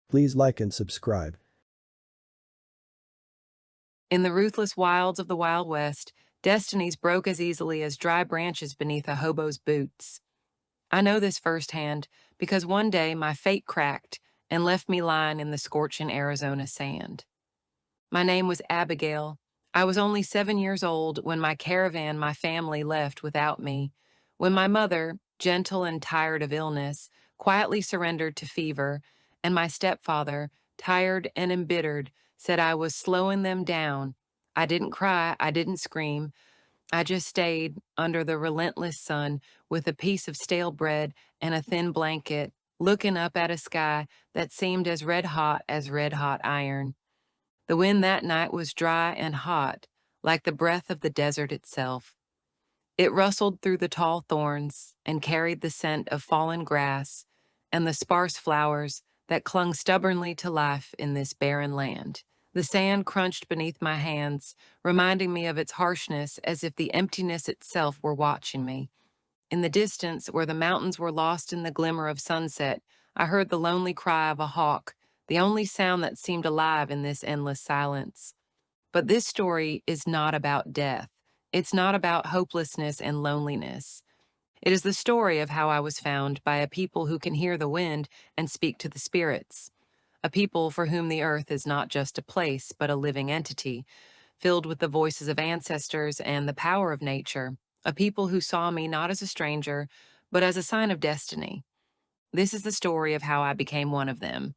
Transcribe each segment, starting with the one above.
Please like and subscribe. In the ruthless wilds of the Wild West, destinies broke as easily as dry branches beneath a hobo's boots. I know this firsthand because one day my fate cracked and left me lying in the scorching Arizona sand. My name was Abigail. I was only 7 years old when my family left without me, when my mother, gentle and tired of illness, quietly surrendered to fever, and my stepfather, tired and embittered, said I was slowing them down. I didn't cry, I didn't scream. I just stayed under the relentless sun with a piece of stale bread and a thin blanket, looking up at a sky that seemed as red hot iron. The wind that night was dry and hot, like the breath of the desert itself. It rustled through the tall thorns and carried the scent of fallen grass and the sparse flowers that clung stubbornly to life in this barren land. The sand crunched beneath my hands, reminding me of its harshness as if the emptiness itself were watching me. In the distance, where the mountains were lost in the glimmer of sunset, I heard the lonely cry of a hawk, the only sound that seemed alive in this endless silence. But this story is not about death. It's not about hopelessness and loneliness. It is the story of how I was found by a people who can hear the wind and speak to the spirits, a people for whom the earth is not just a place, but a living entity, filled with the voices of ancestors and the power of nature, a people who saw me not as a stranger, but as a sign of destiny. This is the story of how I became one of them,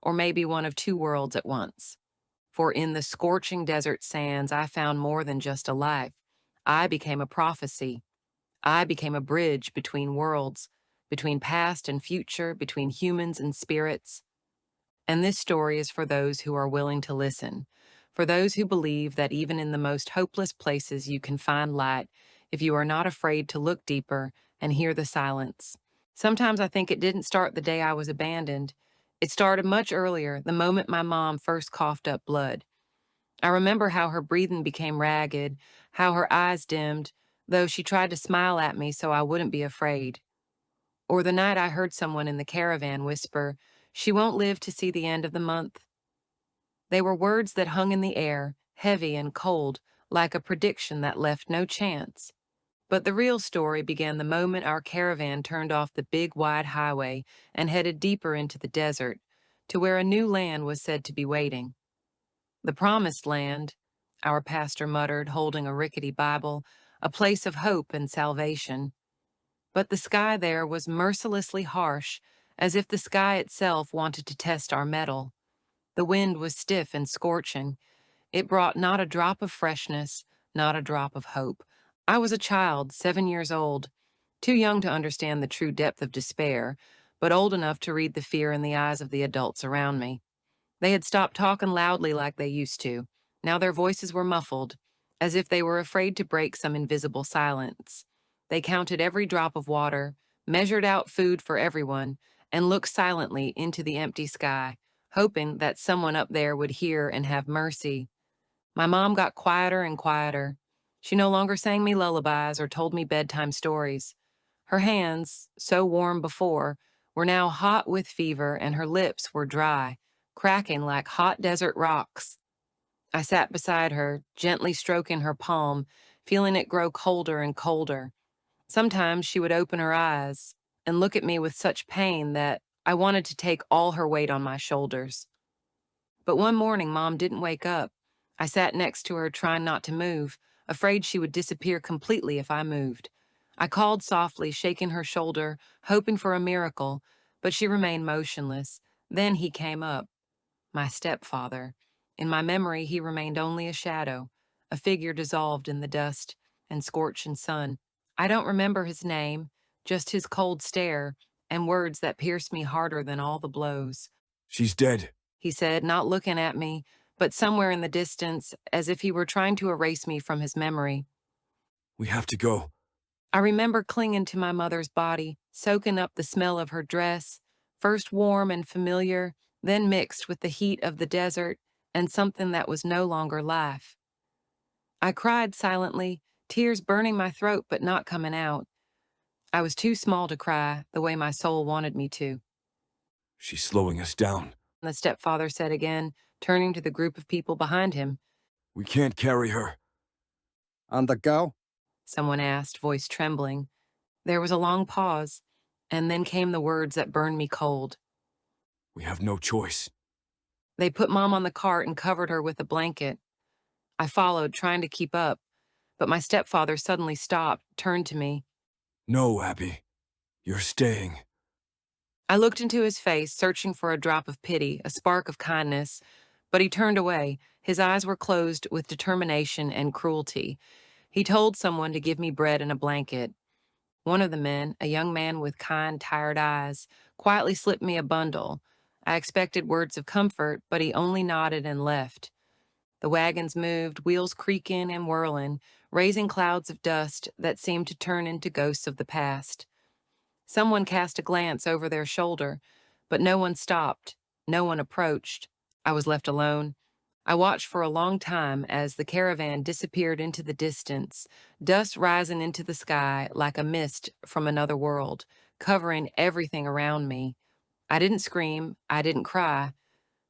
or maybe one of two worlds at once. For in the scorching desert sands, I found more than just a life. I became a prophecy. I became a bridge between worlds, between past and future, between humans and spirits. And this story is for those who are willing to listen, for those who believe that even in the most hopeless places you can find light if you are not afraid to look deeper and hear the silence. Sometimes I think it didn't start the day I was abandoned. It started much earlier, the moment my mom first coughed up blood. I remember how her breathing became ragged, how her eyes dimmed, though she tried to smile at me so I wouldn't be afraid. Or the night I heard someone in the caravan whisper, "She won't live to see the end of the month." They were words that hung in the air, heavy and cold, like a prediction that left no chance. But the real story began the moment our caravan turned off the big wide highway and headed deeper into the desert, to where a new land was said to be waiting. The Promised Land, our pastor muttered, holding a rickety Bible, a place of hope and salvation. But the sky there was mercilessly harsh, as if the sky itself wanted to test our mettle. The wind was stiff and scorching. It brought not a drop of freshness, not a drop of hope. I was a child, 7 years old, too young to understand the true depth of despair, but old enough to read the fear in the eyes of the adults around me. They had stopped talking loudly like they used to. Now their voices were muffled, as if they were afraid to break some invisible silence. They counted every drop of water, measured out food for everyone, and looked silently into the empty sky, hoping that someone up there would hear and have mercy. My mom got quieter and quieter. She no longer sang me lullabies or told me bedtime stories. Her hands, so warm before, were now hot with fever, and her lips were dry, cracking like hot desert rocks. I sat beside her, gently stroking her palm, feeling it grow colder and colder. Sometimes she would open her eyes and look at me with such pain that I wanted to take all her weight on my shoulders. But one morning, Mom didn't wake up. I sat next to her, trying not to move, afraid she would disappear completely if I moved. I called softly, shaking her shoulder, hoping for a miracle, but she remained motionless. Then he came up, my stepfather. In my memory, he remained only a shadow, a figure dissolved in the dust and scorching sun. I don't remember his name, just his cold stare and words that pierced me harder than all the blows. She's dead. He said, not looking at me, but somewhere in the distance, as if he were trying to erase me from his memory. We have to go. I remember clinging to my mother's body, soaking up the smell of her dress, first warm and familiar, then mixed with the heat of the desert and something that was no longer life. I cried silently, tears burning my throat but not coming out. I was too small to cry the way my soul wanted me to. She's slowing us down. the stepfather said again, turning to the group of people behind him. We can't carry her. On the go? Someone asked, voice trembling. There was a long pause, and then came the words that burned me cold. We have no choice. They put Mom on the cart and covered her with a blanket. I followed, trying to keep up, but my stepfather suddenly stopped, turned to me. No, Abby. You're staying. I looked into his face, searching for a drop of pity, a spark of kindness, but he turned away. His eyes were closed with determination and cruelty. He told someone to give me bread and a blanket. One of the men, a young man with kind, tired eyes, quietly slipped me a bundle. I expected words of comfort, but he only nodded and left. The wagons moved, wheels creaking and whirling, raising clouds of dust that seemed to turn into ghosts of the past. Someone cast a glance over their shoulder, but no one stopped, no one approached. I was left alone. I watched for a long time as the caravan disappeared into the distance, dust rising into the sky like a mist from another world, covering everything around me. I didn't scream, I didn't cry.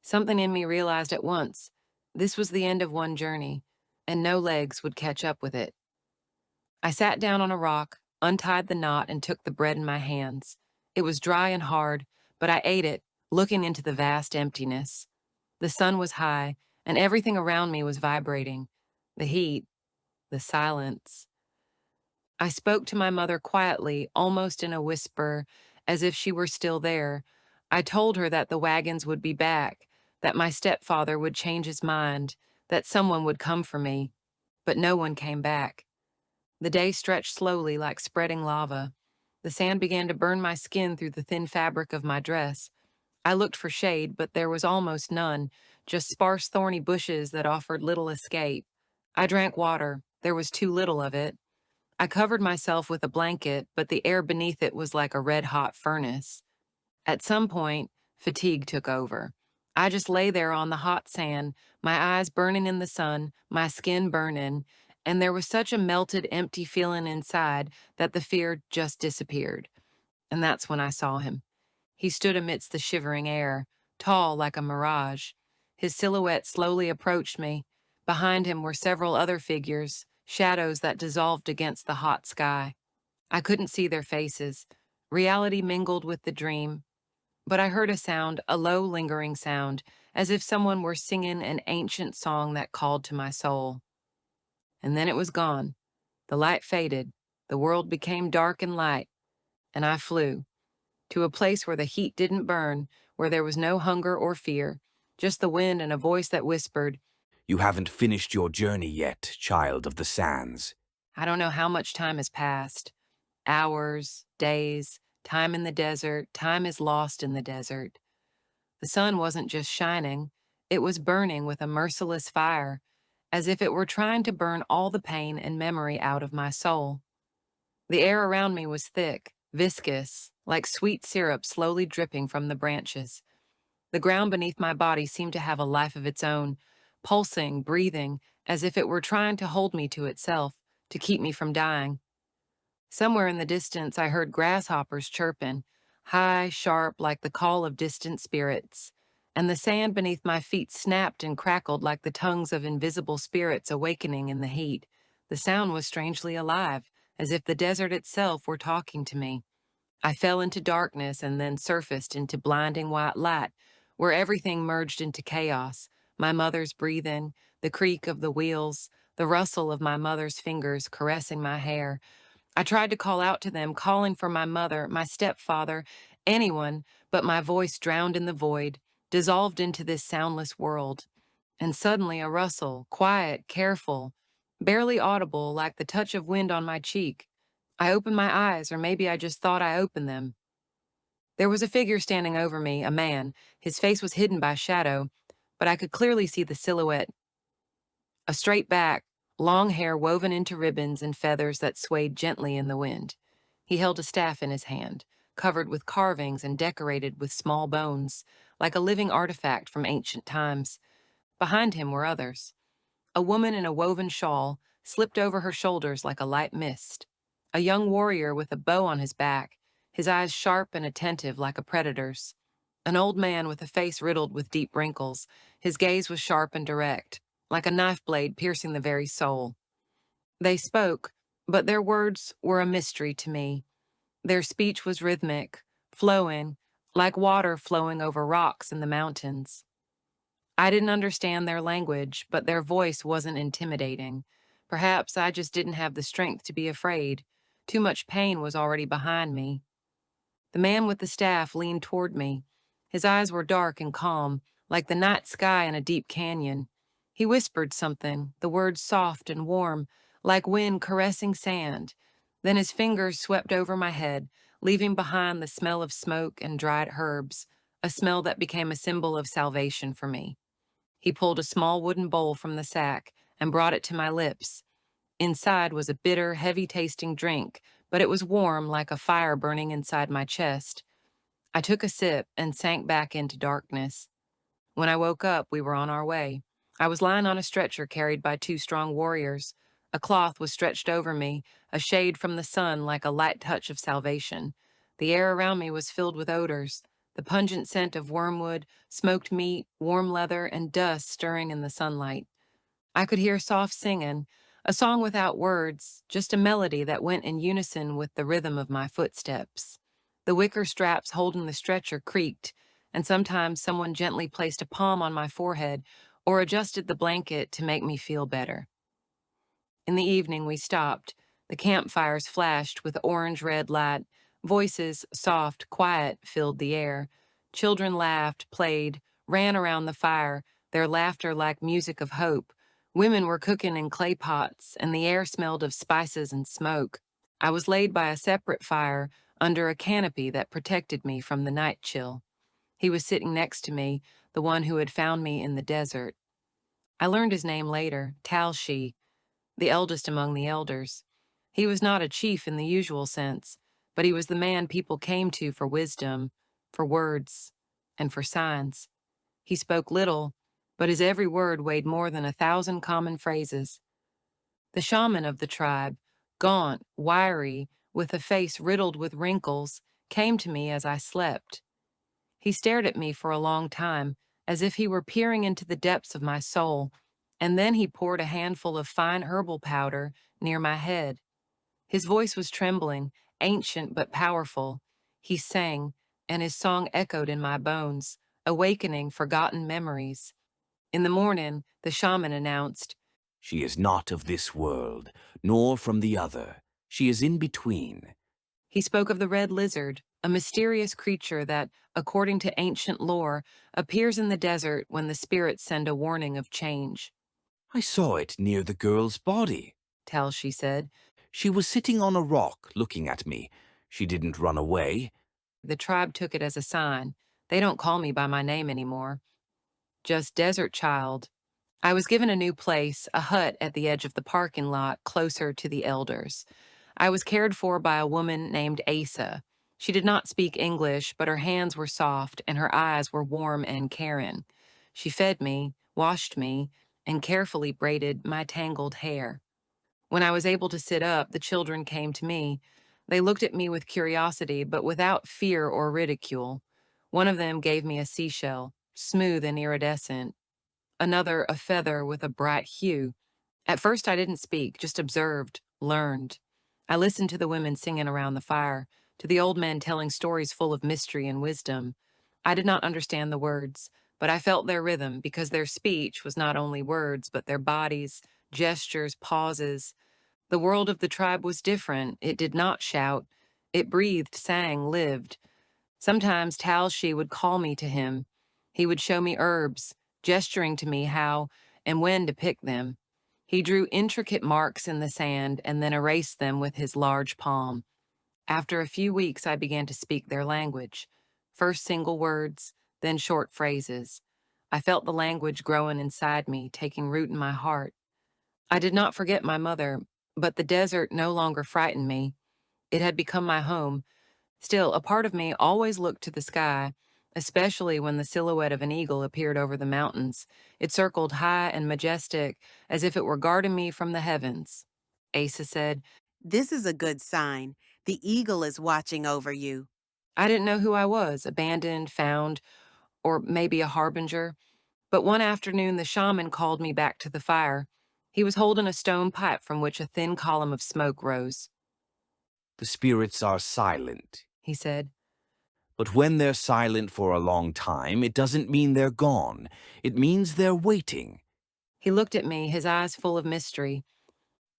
Something in me realized at once this was the end of one journey, and no legs would catch up with it. I sat down on a rock, untied the knot, and took the bread in my hands. It was dry and hard, but I ate it, looking into the vast emptiness. The sun was high, and everything around me was vibrating. The heat, the silence. I spoke to my mother quietly, almost in a whisper, as if she were still there. I told her that the wagons would be back, that my stepfather would change his mind, that someone would come for me. But no one came back. The day stretched slowly like spreading lava. The sand began to burn my skin through the thin fabric of my dress. I looked for shade, but there was almost none, just sparse thorny bushes that offered little escape. I drank water. There was too little of it. I covered myself with a blanket, but the air beneath it was like a red-hot furnace. At some point, fatigue took over. I just lay there on the hot sand, my eyes burning in the sun, my skin burning, and there was such a melted, empty feeling inside that the fear just disappeared. And that's when I saw him. He stood amidst the shivering air, tall like a mirage. His silhouette slowly approached me. Behind him were several other figures, shadows that dissolved against the hot sky. I couldn't see their faces. Reality mingled with the dream. But I heard a sound, a low, lingering sound, as if someone were singing an ancient song that called to my soul. And then it was gone. The light faded. The world became dark and light. And I flew to a place where the heat didn't burn, where there was no hunger or fear, just the wind and a voice that whispered, You haven't finished your journey yet, child of the sands. I don't know how much time has passed. Hours, days, time in the desert, time is lost in the desert. The sun wasn't just shining, it was burning with a merciless fire, as if it were trying to burn all the pain and memory out of my soul. The air around me was thick, viscous, like sweet syrup slowly dripping from the branches. The ground beneath my body seemed to have a life of its own, pulsing, breathing, as if it were trying to hold me to itself, to keep me from dying. Somewhere in the distance, I heard grasshoppers chirping, high, sharp, like the call of distant spirits, and the sand beneath my feet snapped and crackled like the tongues of invisible spirits awakening in the heat. The sound was strangely alive, as if the desert itself were talking to me. I fell into darkness and then surfaced into blinding white light, where everything merged into chaos. My mother's breathing, the creak of the wheels, the rustle of my mother's fingers caressing my hair. I tried to call out to them, calling for my mother, my stepfather, anyone, but my voice drowned in the void, dissolved into this soundless world. And suddenly a rustle, quiet, careful, barely audible, like the touch of wind on my cheek. I opened my eyes, or maybe I just thought I opened them. There was a figure standing over me, a man. His face was hidden by shadow, but I could clearly see the silhouette. A straight back, long hair woven into ribbons and feathers that swayed gently in the wind. He held a staff in his hand, covered with carvings and decorated with small bones, like a living artifact from ancient times. Behind him were others. A woman in a woven shawl slipped over her shoulders like a light mist. A young warrior with a bow on his back, his eyes sharp and attentive like a predator's. An old man with a face riddled with deep wrinkles. His gaze was sharp and direct, like a knife blade piercing the very soul. They spoke, but their words were a mystery to me. Their speech was rhythmic, flowing, like water flowing over rocks in the mountains. I didn't understand their language, but their voice wasn't intimidating. Perhaps I just didn't have the strength to be afraid. Too much pain was already behind me. The man with the staff leaned toward me. His eyes were dark and calm, like the night sky in a deep canyon. He whispered something, the words soft and warm, like wind caressing sand. Then his fingers swept over my head, leaving behind the smell of smoke and dried herbs, a smell that became a symbol of salvation for me. He pulled a small wooden bowl from the sack and brought it to my lips. Inside was a bitter, heavy-tasting drink, but it was warm like a fire burning inside my chest. I took a sip and sank back into darkness. When I woke up, we were on our way. I was lying on a stretcher carried by two strong warriors. A cloth was stretched over me, a shade from the sun like a light touch of salvation. The air around me was filled with odors, the pungent scent of wormwood, smoked meat, warm leather, and dust stirring in the sunlight. I could hear soft singing, a song without words, just a melody that went in unison with the rhythm of my footsteps. The wicker straps holding the stretcher creaked, and sometimes someone gently placed a palm on my forehead or adjusted the blanket to make me feel better. In the evening, we stopped. The campfires flashed with orange-red light. Voices, soft, quiet, filled the air. Children laughed, played, ran around the fire, their laughter like music of hope. Women were cooking in clay pots, and the air smelled of spices and smoke. I was laid by a separate fire under a canopy that protected me from the night chill. He was sitting next to me, the one who had found me in the desert. I learned his name later, Talshi, the eldest among the elders. He was not a chief in the usual sense, but he was the man people came to for wisdom, for words, and for signs. He spoke little, but his every word weighed more than 1,000 common phrases. The shaman of the tribe, gaunt, wiry, with a face riddled with wrinkles, came to me as I slept. He stared at me for a long time, as if he were peering into the depths of my soul, and then he poured a handful of fine herbal powder near my head. His voice was trembling, ancient but powerful. He sang, and his song echoed in my bones, awakening forgotten memories. In the morning, the shaman announced, She is not of this world, nor from the other. She is in between. He spoke of the red lizard, a mysterious creature that, according to ancient lore, appears in the desert when the spirits send a warning of change. I saw it near the girl's body. Talshi said. She was sitting on a rock looking at me. She didn't run away. The tribe took it as a sign. They don't call me by my name anymore. Just Desert Child. I was given a new place, a hut at the edge of the parking lot, closer to the elders. I was cared for by a woman named Asa. She did not speak English, but her hands were soft and her eyes were warm and caring. She fed me, washed me, and carefully braided my tangled hair. When I was able to sit up, the children came to me. They looked at me with curiosity, but without fear or ridicule. One of them gave me a seashell, smooth and iridescent. Another a feather with a bright hue. At first I didn't speak, just observed, learned. I listened to the women singing around the fire, to the old men telling stories full of mystery and wisdom. I did not understand the words, but I felt their rhythm because their speech was not only words, but their bodies, gestures, pauses. The world of the tribe was different. It did not shout. It breathed, sang, lived. Sometimes Talshi would call me to him. He would show me herbs, gesturing to me how and when to pick them. He drew intricate marks in the sand and then erased them with his large palm. After a few weeks, I began to speak their language. First single words, then short phrases. I felt the language growing inside me, taking root in my heart. I did not forget my mother, but the desert no longer frightened me. It had become my home. Still, a part of me always looked to the sky, especially when the silhouette of an eagle appeared over the mountains. It circled high and majestic, as if it were guarding me from the heavens. Asa said, This is a good sign. The eagle is watching over you. I didn't know who I was, abandoned, found, or maybe a harbinger. But one afternoon, the shaman called me back to the fire. He was holding a stone pipe from which a thin column of smoke rose. The spirits are silent. He said, But when they're silent for a long time, it doesn't mean they're gone. It means they're waiting. He looked at me, his eyes full of mystery.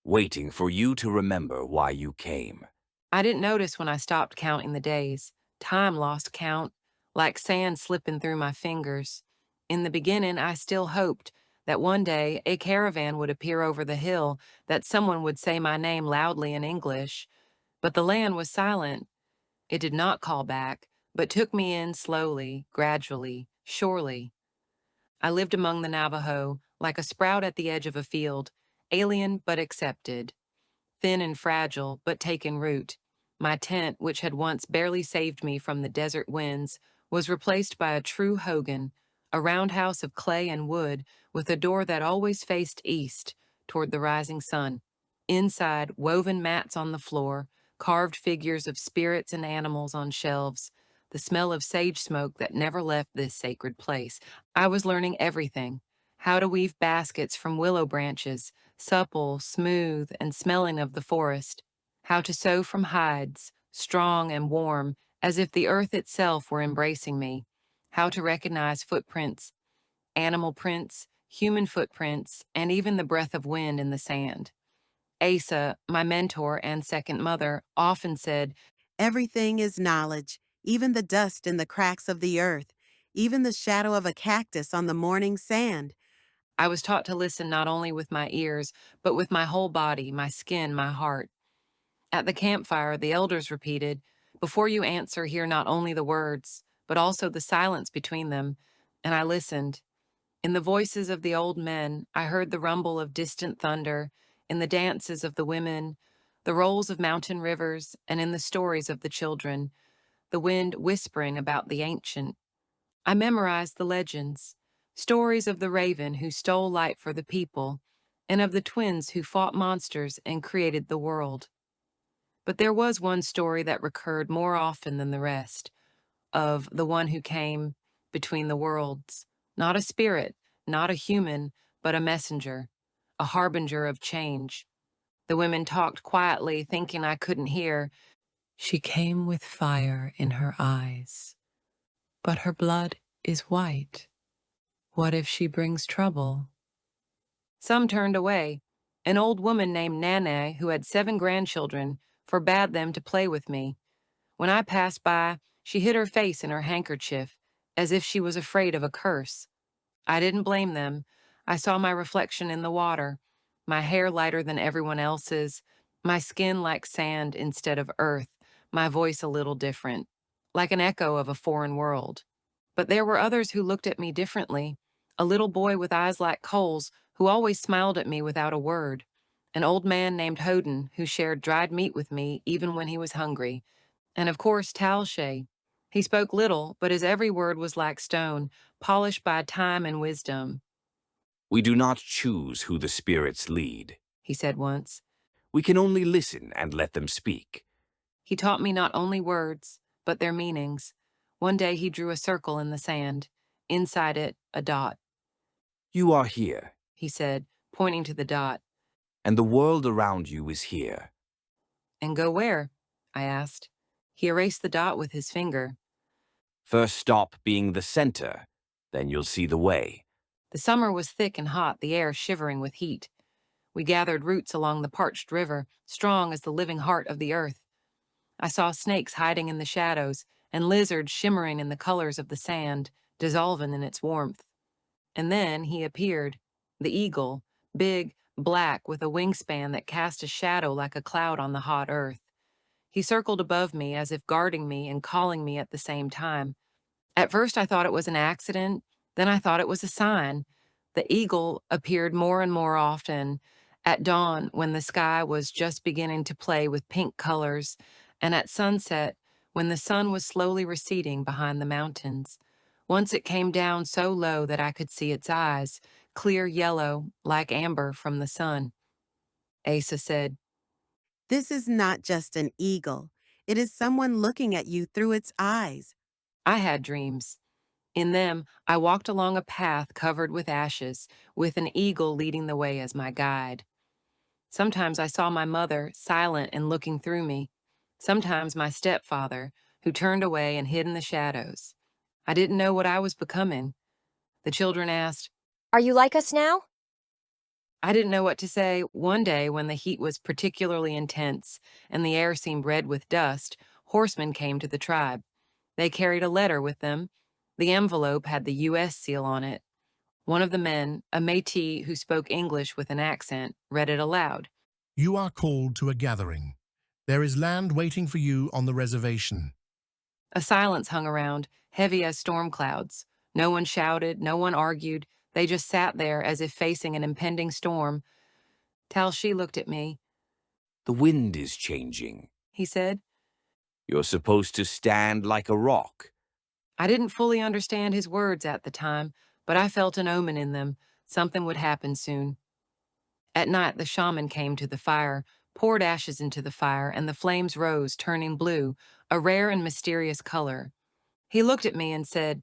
Waiting for you to remember why you came. I didn't notice when I stopped counting the days. Time lost count, like sand slipping through my fingers. In the beginning, I still hoped that one day a caravan would appear over the hill, that someone would say my name loudly in English. But the land was silent. It did not call back, but took me in slowly, gradually, surely. I lived among the Navajo, like a sprout at the edge of a field, alien but accepted, thin and fragile but taken root. My tent, which had once barely saved me from the desert winds, was replaced by a true hogan, a roundhouse of clay and wood with a door that always faced east, toward the rising sun. Inside, woven mats on the floor, carved figures of spirits and animals on shelves, the smell of sage smoke that never left this sacred place. I was learning everything: how to weave baskets from willow branches, supple, smooth, and smelling of the forest; how to sew from hides, strong and warm, as if the earth itself were embracing me; how to recognize footprints, animal prints, human footprints, and even the breath of wind in the sand. Asa, my mentor and second mother, often said, Everything is knowledge, even the dust in the cracks of the earth, even the shadow of a cactus on the morning sand. I was taught to listen not only with my ears, but with my whole body, my skin, my heart. At the campfire, the elders repeated, "Before you answer, hear not only the words, but also the silence between them." And I listened. In the voices of the old men, I heard the rumble of distant thunder, in the dances of the women, the rolls of mountain rivers, and in the stories of the children, the wind whispering about the ancient. I memorized the legends, stories of the raven who stole light for the people, and of the twins who fought monsters and created the world. But there was one story that recurred more often than the rest, of the one who came between the worlds, not a spirit, not a human, but a messenger, a harbinger of change. The women talked quietly, thinking I couldn't hear. She came with fire in her eyes, but her blood is white. What if she brings trouble? Some turned away. An old woman named Nana, who had 7 grandchildren, forbade them to play with me. When I passed by, she hid her face in her handkerchief, as if she was afraid of a curse. I didn't blame them. I saw my reflection in the water, my hair lighter than everyone else's, my skin like sand instead of earth, my voice a little different, like an echo of a foreign world. But there were others who looked at me differently. A little boy with eyes like coals who always smiled at me without a word. An old man named Hoden who shared dried meat with me even when he was hungry. And of course, Talshay. He spoke little, but his every word was like stone, polished by time and wisdom. We do not choose who the spirits lead. He said once. We can only listen and let them speak. He taught me not only words, but their meanings. One day he drew a circle in the sand. Inside it, a dot. You are here, He said, pointing to the dot. and the world around you is here. And go where? I asked. He erased the dot with his finger. First stop being the center, then you'll see the way. The summer was thick and hot, the air shivering with heat. We gathered roots along the parched river, strong as the living heart of the earth. I saw snakes hiding in the shadows, and lizards shimmering in the colors of the sand, dissolving in its warmth. And then he appeared, the eagle, big, black, with a wingspan that cast a shadow like a cloud on the hot earth. He circled above me as if guarding me and calling me at the same time. At first I thought it was an accident, then I thought it was a sign. The eagle appeared more and more often, at dawn when the sky was just beginning to play with pink colors, and at sunset when the sun was slowly receding behind the mountains. Once it came down so low that I could see its eyes, clear yellow, like amber from the sun. Asa said, This is not just an eagle. It is someone looking at you through its eyes. I had dreams. In them, I walked along a path covered with ashes, with an eagle leading the way as my guide. Sometimes I saw my mother, silent and looking through me. Sometimes my stepfather, who turned away and hid in the shadows. I didn't know what I was becoming. The children asked, Are you like us now? I didn't know what to say. One day, when the heat was particularly intense and the air seemed red with dust, horsemen came to the tribe. They carried a letter with them. The envelope had the U.S. seal on it. One of the men, a Métis who spoke English with an accent, read it aloud. You are called to a gathering. There is land waiting for you on the reservation. A silence hung around, heavy as storm clouds. No one shouted, no one argued. They just sat there as if facing an impending storm. Talshi looked at me. The wind is changing. He said. You're supposed to stand like a rock. I didn't fully understand his words at the time, but I felt an omen in them. Something would happen soon. At night, the shaman came to the fire, poured ashes into the fire, and the flames rose, turning blue, a rare and mysterious color. He looked at me and said,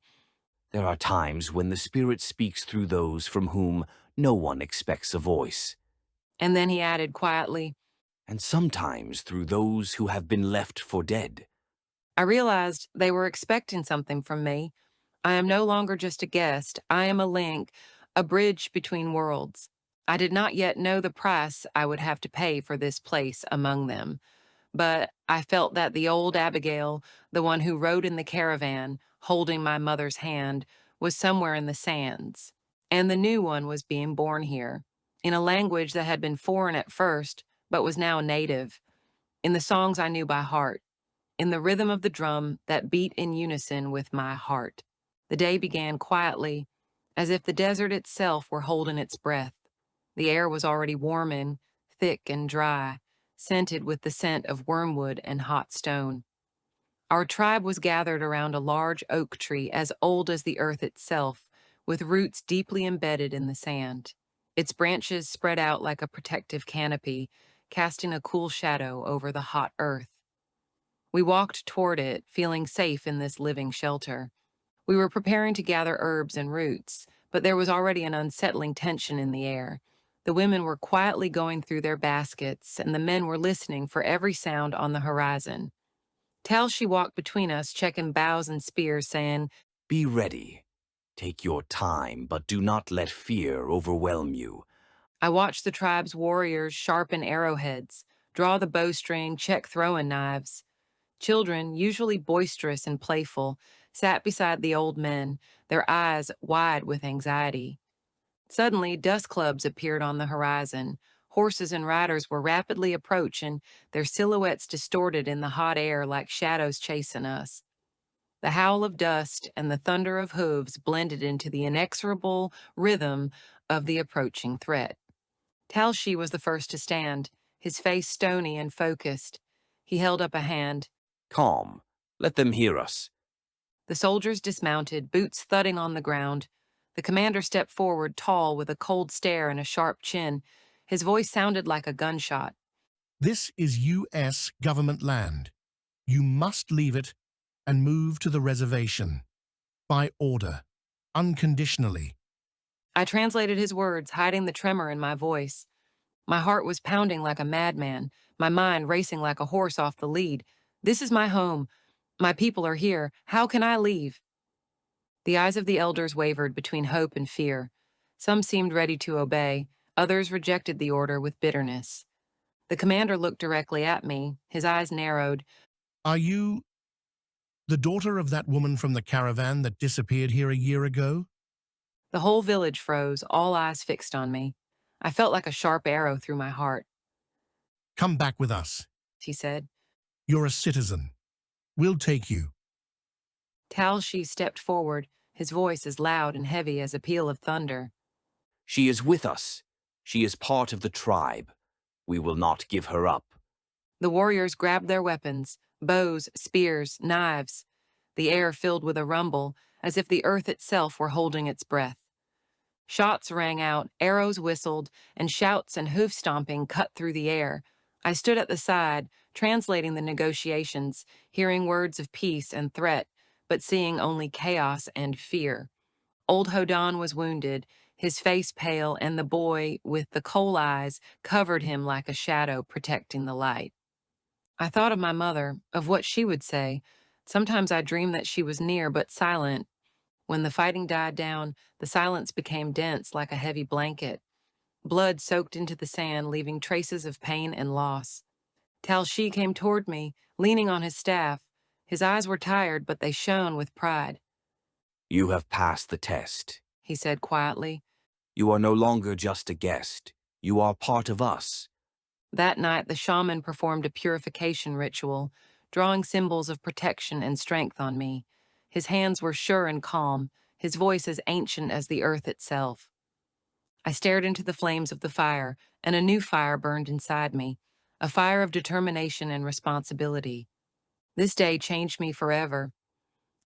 There are times when the spirit speaks through those from whom no one expects a voice, and then he added quietly, and sometimes through those who have been left for dead. I realized they were expecting something from me. I am no longer just a guest. I am a link, a bridge between worlds. I did not yet know the price I would have to pay for this place among them, but I felt that the old Abigail, the one who rode in the caravan, holding my mother's hand, was somewhere in the sands, and the new one was being born here, in a language that had been foreign at first, but was now native, in the songs I knew by heart, in the rhythm of the drum that beat in unison with my heart. The day began quietly, as if the desert itself were holding its breath. The air was already warming, thick and dry, scented with the scent of wormwood and hot stone. Our tribe was gathered around a large oak tree as old as the earth itself, with roots deeply embedded in the sand. Its branches spread out like a protective canopy, casting a cool shadow over the hot earth. We walked toward it, feeling safe in this living shelter. We were preparing to gather herbs and roots, but there was already an unsettling tension in the air. The women were quietly going through their baskets, and the men were listening for every sound on the horizon. Talshi walked between us, checking bows and spears, saying, Be ready. Take your time, but do not let fear overwhelm you. I watched the tribe's warriors sharpen arrowheads, draw the bowstring, check throwing knives. Children, usually boisterous and playful, sat beside the old men, their eyes wide with anxiety. Suddenly, dust clubs appeared on the horizon. Horses and riders were rapidly approaching, their silhouettes distorted in the hot air like shadows chasing us. The howl of dust and the thunder of hooves blended into the inexorable rhythm of the approaching threat. Talshi was the first to stand, his face stony and focused. He held up a hand. Calm. Let them hear us. The soldiers dismounted, boots thudding on the ground. The commander stepped forward, tall, with a cold stare and a sharp chin. His voice sounded like a gunshot. This is U.S. government land. You must leave it and move to the reservation. By order. Unconditionally. I translated his words, hiding the tremor in my voice. My heart was pounding like a madman, my mind racing like a horse off the lead. This is my home. My people are here. How can I leave? The eyes of the elders wavered between hope and fear. Some seemed ready to obey. Others rejected the order with bitterness. The commander looked directly at me. His eyes narrowed. Are you the daughter of that woman from the caravan that disappeared here a year ago? The whole village froze, all eyes fixed on me. I felt like a sharp arrow through my heart. Come back with us. He said. You're a citizen. We'll take you. Talshi stepped forward, his voice as loud and heavy as a peal of thunder. She is with us. She is part of the tribe. We will not give her up. The warriors grabbed their weapons, bows, spears, knives. The air filled with a rumble, as if the earth itself were holding its breath. Shots rang out, arrows whistled, and shouts and hoof-stomping cut through the air. I stood at the side, translating the negotiations, hearing words of peace and threat, but seeing only chaos and fear. Old Hodan was wounded, his face pale, and the boy with the coal eyes covered him like a shadow protecting the light. I thought of my mother, of what she would say. Sometimes I dreamed that she was near but silent. When the fighting died down, the silence became dense like a heavy blanket. Blood soaked into the sand, leaving traces of pain and loss. Talshi came toward me, leaning on his staff. His eyes were tired, but they shone with pride. You have passed the test. He said quietly. You are no longer just a guest. You are part of us. That night, the shaman performed a purification ritual, drawing symbols of protection and strength on me. His hands were sure and calm, his voice as ancient as the earth itself. I stared into the flames of the fire, and a new fire burned inside me, a fire of determination and responsibility. This day changed me forever.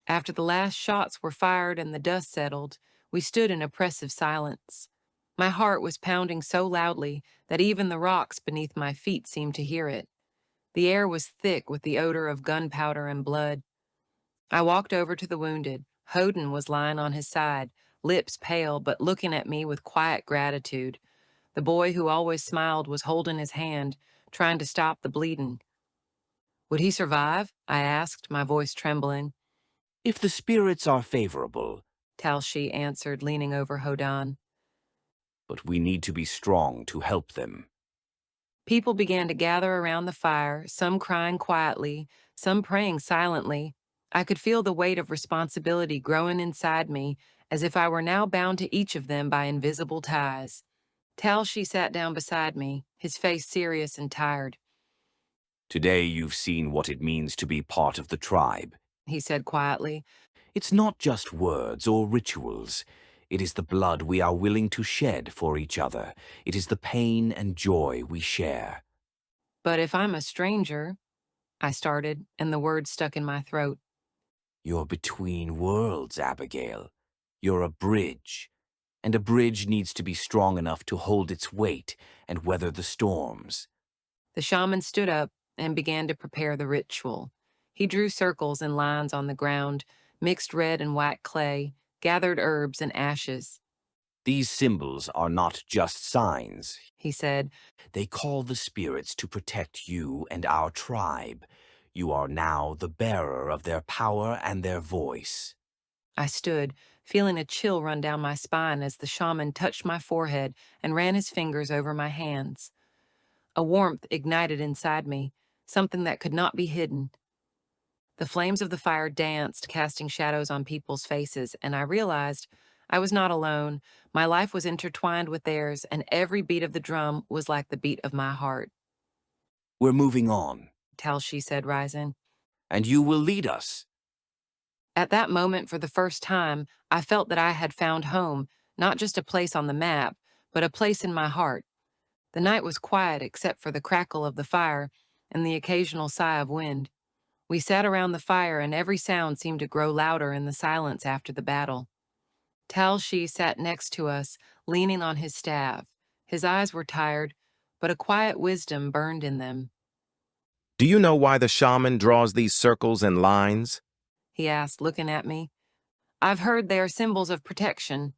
After the last shots were fired and the dust settled, we stood in oppressive silence. My heart was pounding so loudly that even the rocks beneath my feet seemed to hear it. The air was thick with the odor of gunpowder and blood. I walked over to the wounded. Hoden was lying on his side, lips pale but looking at me with quiet gratitude. The boy who always smiled was holding his hand, trying to stop the bleeding. Would he survive? I asked, my voice trembling. If the spirits are favorable, Talshi answered, leaning over Hodan. but we need to be strong to help them. People began to gather around the fire, some crying quietly, some praying silently. I could feel the weight of responsibility growing inside me, as if I were now bound to each of them by invisible ties. Talshi sat down beside me, his face serious and tired. Today you've seen what it means to be part of the tribe. He said quietly. It's not just words or rituals. It is the blood we are willing to shed for each other. It is the pain and joy we share. But if I'm a stranger, I started, and the words stuck in my throat. You're between worlds, Abigail. You're a bridge. And a bridge needs to be strong enough to hold its weight and weather the storms. The shaman stood up and began to prepare the ritual. He drew circles and lines on the ground, mixed red and white clay, gathered herbs and ashes. These symbols are not just signs, He said. They call the spirits to protect you and our tribe. You are now the bearer of their power and their voice. I stood, feeling a chill run down my spine as the shaman touched my forehead and ran his fingers over my hands. A warmth ignited inside me, something that could not be hidden. The flames of the fire danced, casting shadows on people's faces, and I realized I was not alone. My life was intertwined with theirs, and every beat of the drum was like the beat of my heart. We're moving on, Talshi said, rising. and you will lead us. At that moment, for the first time, I felt that I had found home, not just a place on the map, but a place in my heart. The night was quiet except for the crackle of the fire and the occasional sigh of wind. We sat around the fire, and every sound seemed to grow louder in the silence after the battle. Talshi sat next to us, leaning on his staff. His eyes were tired, but a quiet wisdom burned in them. Do you know why the shaman draws these circles and lines? He asked, looking at me. I've heard they are symbols of protection,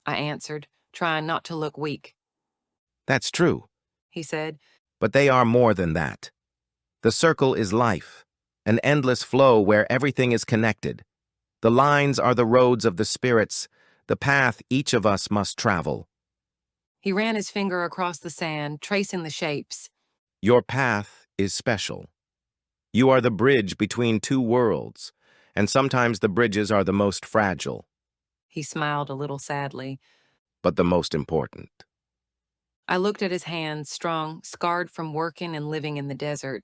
I answered, trying not to look weak. That's true, He said. but they are more than that. The circle is life, an endless flow where everything is connected. The lines are the roads of the spirits, the path each of us must travel. He ran his finger across the sand, tracing the shapes. Your path is special. You are the bridge between two worlds, and sometimes the bridges are the most fragile, He smiled a little sadly. but the most important. I looked at his hands, strong, scarred from working and living in the desert.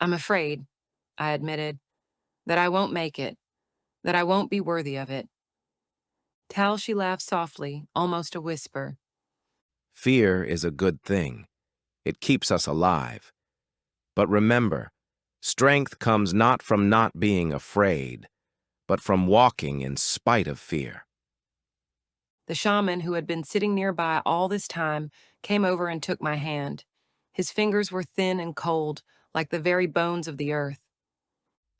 I'm afraid, I admitted, that I won't make it, that I won't be worthy of it. Talshi laughed softly, almost a whisper. Fear is a good thing. It keeps us alive. But remember, strength comes not from not being afraid, but from walking in spite of fear. The shaman, who had been sitting nearby all this time, came over and took my hand. His fingers were thin and cold, like the very bones of the earth.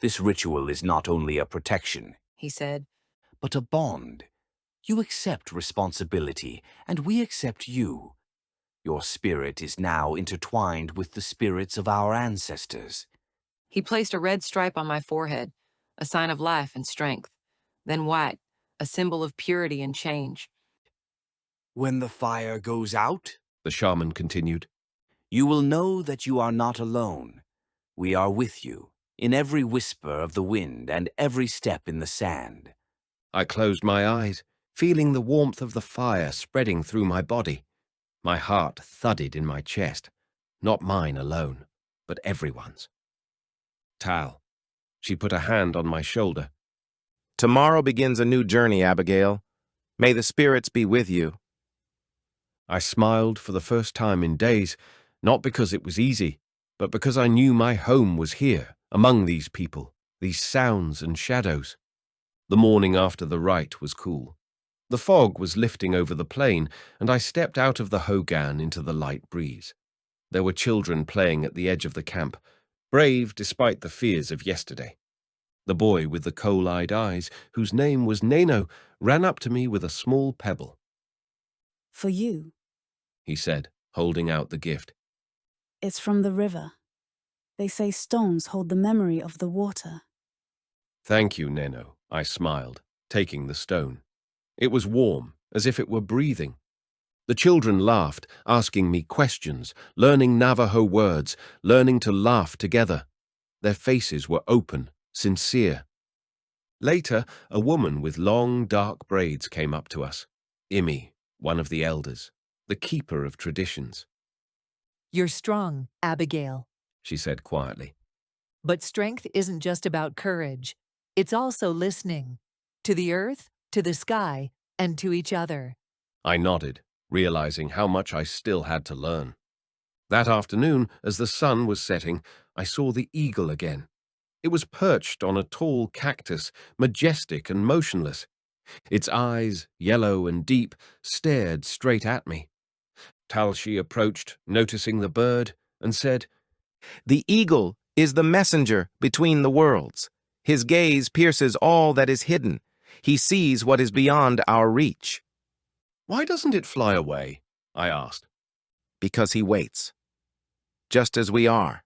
This ritual is not only a protection, He said. but a bond. You accept responsibility, and we accept you. Your spirit is now intertwined with the spirits of our ancestors. He placed a red stripe on my forehead, a sign of life and strength, then white, a symbol of purity and change. When the fire goes out, the shaman continued. you will know that you are not alone. We are with you, in every whisper of the wind and every step in the sand. I closed my eyes, feeling the warmth of the fire spreading through my body. My heart thudded in my chest, not mine alone, but everyone's. Tal. She put a hand on my shoulder. Tomorrow begins a new journey, Abigail. May the spirits be with you. I smiled for the first time in days, not because it was easy, but because I knew my home was here, among these people, these sounds and shadows. The morning after the rite was cool. The fog was lifting over the plain, and I stepped out of the hogan into the light breeze. There were children playing at the edge of the camp, brave despite the fears of yesterday. The boy with the coal-eyed eyes, whose name was Neno, ran up to me with a small pebble. For you. He said, holding out the gift. It's from the river. They say stones hold the memory of the water. Thank you, Neno, I smiled, taking the stone. It was warm, as if it were breathing. The children laughed, asking me questions, learning Navajo words, learning to laugh together. Their faces were open, sincere. Later, a woman with long, dark braids came up to us. Imi, one of the elders, the keeper of traditions. You're strong, Abigail, She said quietly. but strength isn't just about courage. It's also listening. To the earth, to the sky, and to each other. I nodded, realizing how much I still had to learn. That afternoon, as the sun was setting, I saw the eagle again. It was perched on a tall cactus, majestic and motionless. Its eyes, yellow and deep, stared straight at me. Talshi approached, noticing the bird, and said, The eagle is the messenger between the worlds. His gaze pierces all that is hidden. He sees what is beyond our reach. Why doesn't it fly away? I asked. Because he waits. Just as we are.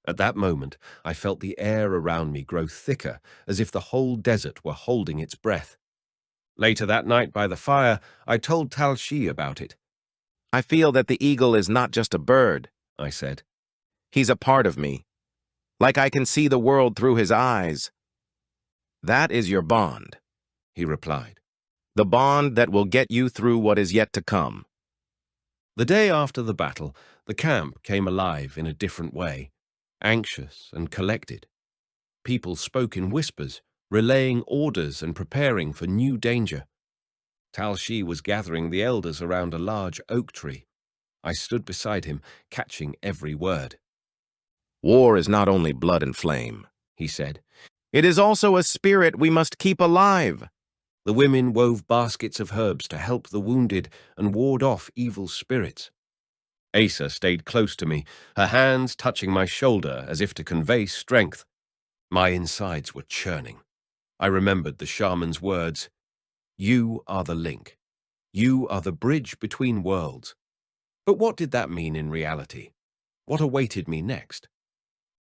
At that moment, I felt the air around me grow thicker, as if the whole desert were holding its breath. Later that night by the fire, I told Talshi about it. I feel that the eagle is not just a bird, I said. He's a part of me. Like I can see the world through his eyes. That is your bond, He replied. the bond that will get you through what is yet to come. The day after the battle, the camp came alive in a different way, anxious and collected. People spoke in whispers, relaying orders and preparing for new danger. Talshi was gathering the elders around a large oak tree. I stood beside him, catching every word. War is not only blood and flame, He said. it is also a spirit we must keep alive. The women wove baskets of herbs to help the wounded and ward off evil spirits. Asa stayed close to me, her hands touching my shoulder as if to convey strength. My insides were churning. I remembered the shaman's words. You are the link. You are the bridge between worlds. But what did that mean in reality? What awaited me next?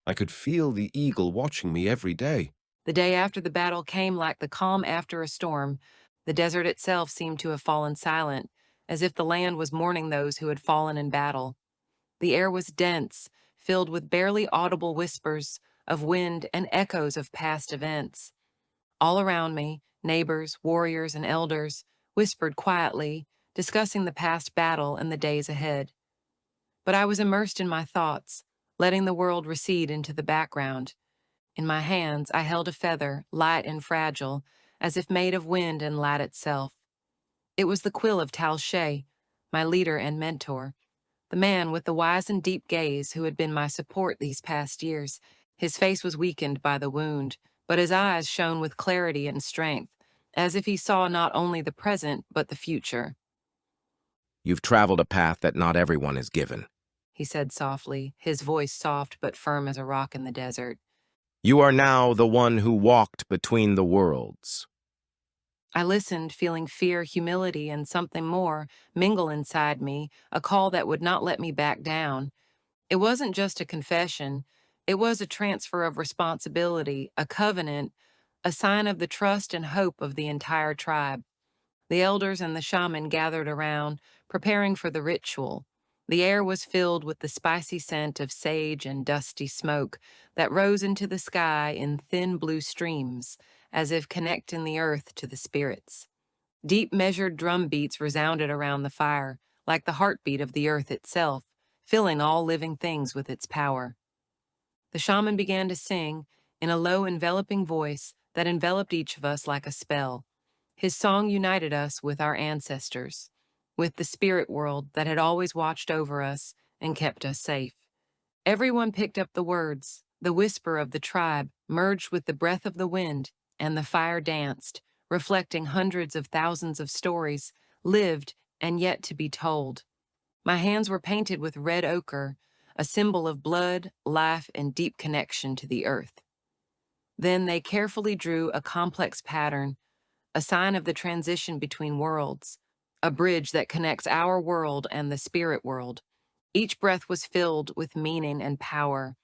I could feel the eagle watching me every day. The day after the battle came like the calm after a storm. The desert itself seemed to have fallen silent, as if the land was mourning those who had fallen in battle. The air was dense, filled with barely audible whispers of wind and echoes of past events. All around me, neighbors, warriors, and elders whispered quietly, discussing the past battle and the days ahead. But I was immersed in my thoughts, letting the world recede into the background. In my hands, I held a feather, light and fragile, as if made of wind and light itself. It was the quill of Tal Shay, my leader and mentor, the man with the wise and deep gaze who had been my support these past years. His face was weakened by the wound, but his eyes shone with clarity and strength, as if he saw not only the present, but the future. You've traveled a path that not everyone is given. he said softly, his voice soft but firm as a rock in the desert. You are now the one who walked between the worlds. I listened, feeling fear, humility, and something more mingle inside me, a call that would not let me back down. It wasn't just a confession, it was a transfer of responsibility, a covenant, a sign of the trust and hope of the entire tribe. The elders and the shaman gathered around, preparing for the ritual. The air was filled with the spicy scent of sage and dusty smoke that rose into the sky in thin blue streams, as if connecting the earth to the spirits. Deep measured drum beats resounded around the fire, like the heartbeat of the earth itself, filling all living things with its power. The shaman began to sing in a low, enveloping voice that enveloped each of us like a spell. His song united us with our ancestors, with the spirit world that had always watched over us and kept us safe. Everyone picked up the words. The whisper of the tribe merged with the breath of the wind, and the fire danced, reflecting hundreds of thousands of stories, lived and yet to be told. My hands were painted with red ochre, a symbol of blood, life, and deep connection to the earth. Then they carefully drew a complex pattern, a sign of the transition between worlds, a bridge that connects our world and the spirit world. Each breath was filled with meaning and power.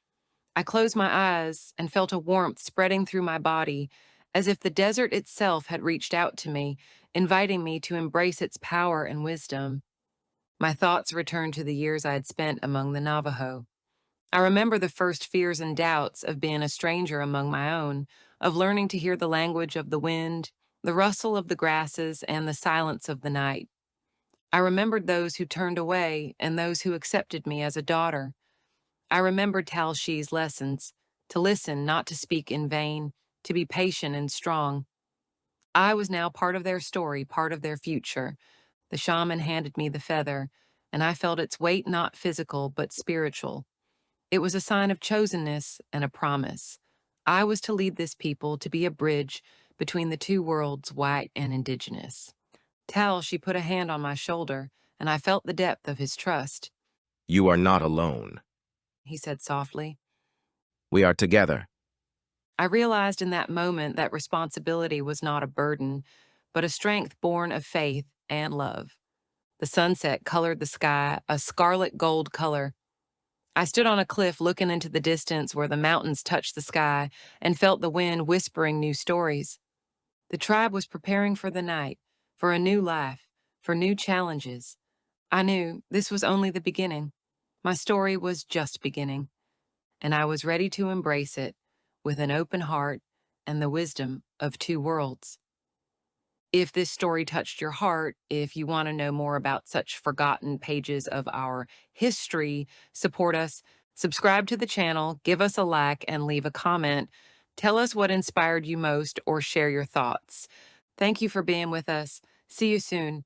I closed my eyes and felt a warmth spreading through my body, as if the desert itself had reached out to me, inviting me to embrace its power and wisdom. My thoughts returned to the years I had spent among the Navajo. I remember the first fears and doubts of being a stranger among my own, of learning to hear the language of the wind, the rustle of the grasses, and the silence of the night. I remembered those who turned away and those who accepted me as a daughter. I remembered Tal Shi's lessons, to listen, not to speak in vain, to be patient and strong. I was now part of their story, part of their future. The shaman handed me the feather, and I felt its weight not physical but spiritual. It was a sign of chosenness and a promise. I was to lead this people to be a bridge between the two worlds, white and indigenous. Tal, she put a hand on my shoulder, and I felt the depth of his trust. You are not alone. He said softly. We are together. I realized in that moment that responsibility was not a burden, but a strength born of faith and love. The sunset colored the sky, a scarlet gold color. I stood on a cliff looking into the distance where the mountains touched the sky and felt the wind whispering new stories. The tribe was preparing for the night, for a new life, for new challenges. I knew this was only the beginning. My story was just beginning, and I was ready to embrace it with an open heart and the wisdom of two worlds. If this story touched your heart, if you want to know more about such forgotten pages of our history, support us, subscribe to the channel, give us a like, and leave a comment. Tell us what inspired you most or share your thoughts. Thank you for being with us. See you soon.